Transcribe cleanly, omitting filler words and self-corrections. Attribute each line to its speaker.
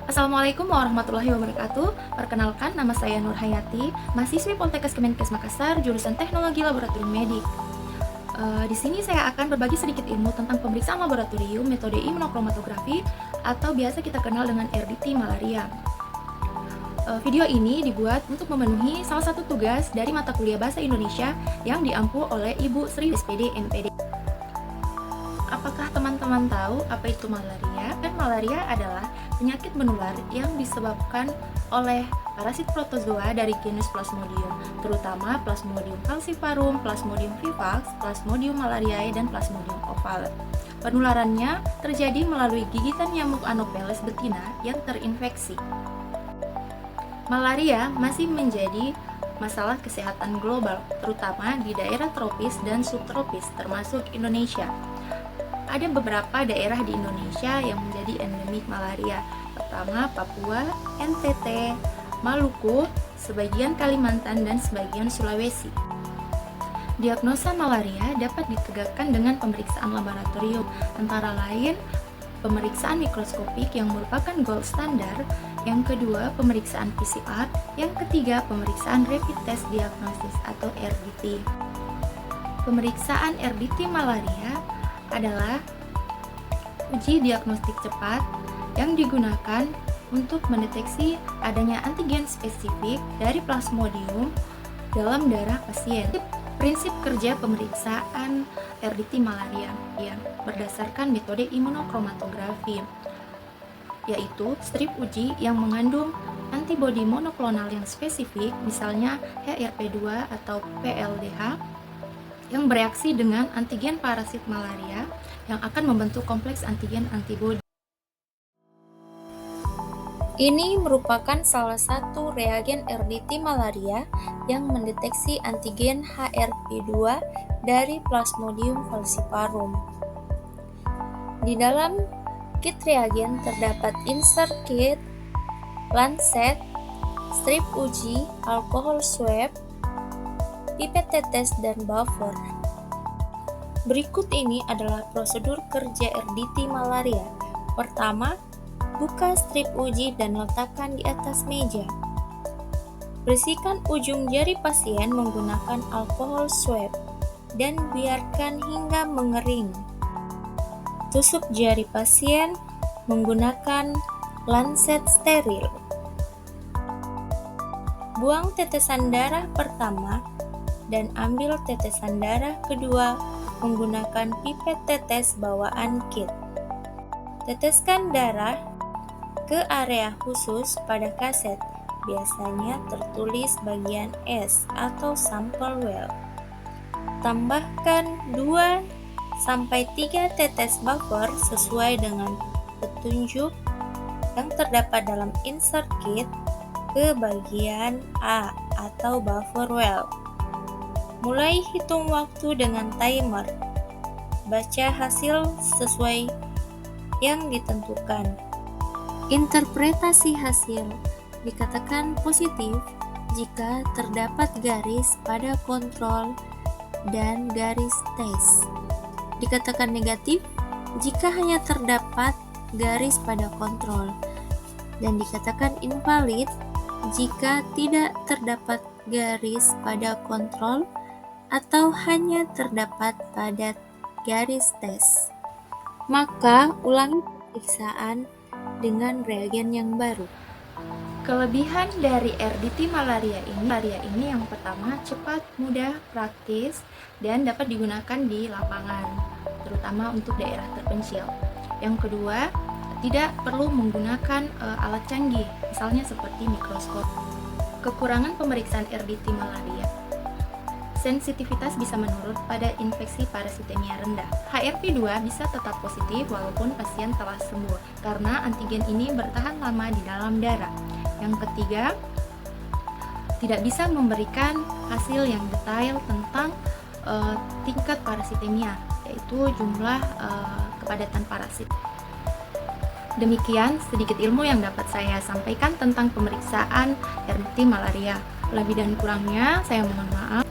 Speaker 1: Assalamualaikum warahmatullahi wabarakatuh. Perkenalkan, nama saya Nur Hayati, mahasiswi Poltekkes Kemenkes Makassar, jurusan Teknologi Laboratorium Medik. Di sini saya akan berbagi sedikit ilmu tentang pemeriksaan laboratorium metode imunokromatografi atau biasa kita kenal dengan RDT malaria. Video ini dibuat untuk memenuhi salah satu tugas dari mata kuliah Bahasa Indonesia yang diampu oleh Ibu Sri SPD MPD. Apakah teman-teman tahu apa itu malaria? Malaria adalah penyakit menular yang disebabkan oleh parasit protozoa dari genus Plasmodium, terutama Plasmodium falciparum, Plasmodium vivax, Plasmodium malariae, dan Plasmodium ovale. Penularannya terjadi melalui gigitan nyamuk Anopheles betina yang terinfeksi. Malaria masih menjadi masalah kesehatan global, terutama di daerah tropis dan subtropis, termasuk Indonesia. Ada beberapa daerah di Indonesia yang menjadi endemik malaria. Pertama, Papua, NTT, Maluku, sebagian Kalimantan, dan sebagian Sulawesi. Diagnosa malaria dapat ditegakkan dengan pemeriksaan laboratorium, antara lain pemeriksaan mikroskopik yang merupakan gold standar, yang kedua pemeriksaan PCR, yang ketiga pemeriksaan rapid test diagnosis atau RDT. Pemeriksaan RDT malaria adalah uji diagnostik cepat yang digunakan untuk mendeteksi adanya antigen spesifik dari Plasmodium dalam darah pasien. Prinsip kerja pemeriksaan RDT malaria yang berdasarkan metode imunokromatografi, yaitu strip uji yang mengandung antibodi monoklonal yang spesifik, misalnya HRP2 atau PLDH, yang bereaksi dengan antigen parasit malaria yang akan membentuk kompleks antigen antibodi. Ini merupakan salah satu reagen RDT malaria yang mendeteksi antigen HRP2 dari Plasmodium falciparum. Di dalam kit reagen terdapat insert kit, lancet, strip uji, alkohol swab, pipet tetes, dan buffer. Berikut ini adalah prosedur kerja RDT malaria. Pertama, buka strip uji dan letakkan di atas meja. Bersihkan ujung jari pasien menggunakan alkohol swab dan biarkan hingga mengering. Tusuk jari pasien menggunakan lancet steril. Buang tetesan darah pertama dan ambil tetesan darah kedua menggunakan pipet tetes bawaan kit. Teteskan darah ke area khusus pada kaset, biasanya tertulis bagian S atau sample well. Tambahkan 2-3 tetes buffer sesuai dengan petunjuk yang terdapat dalam insert kit ke bagian A atau buffer well. Mulai hitung waktu dengan timer. Baca hasil sesuai yang ditentukan. Interpretasi hasil dikatakan positif jika terdapat garis pada kontrol dan garis tes. Dikatakan negatif jika hanya terdapat garis pada kontrol, dan dikatakan invalid jika tidak terdapat garis pada kontrol atau hanya terdapat pada garis tes. Maka ulangi pemeriksaan dengan reagen yang baru. Kelebihan dari RDT malaria ini yang pertama, cepat, mudah, praktis, dan dapat digunakan di lapangan, terutama untuk daerah terpencil. Yang kedua, tidak perlu menggunakan alat canggih, misalnya seperti mikroskop. Kekurangan pemeriksaan RDT malaria: sensitivitas bisa menurun pada infeksi parasitemia rendah. HRP2 bisa tetap positif walaupun pasien telah sembuh karena antigen ini bertahan lama di dalam darah. Yang ketiga, tidak bisa memberikan hasil yang detail tentang tingkat parasitemia, yaitu jumlah kepadatan parasit. Demikian sedikit ilmu yang dapat saya sampaikan tentang pemeriksaan RDT malaria. Lebih dan kurangnya saya mohon maaf.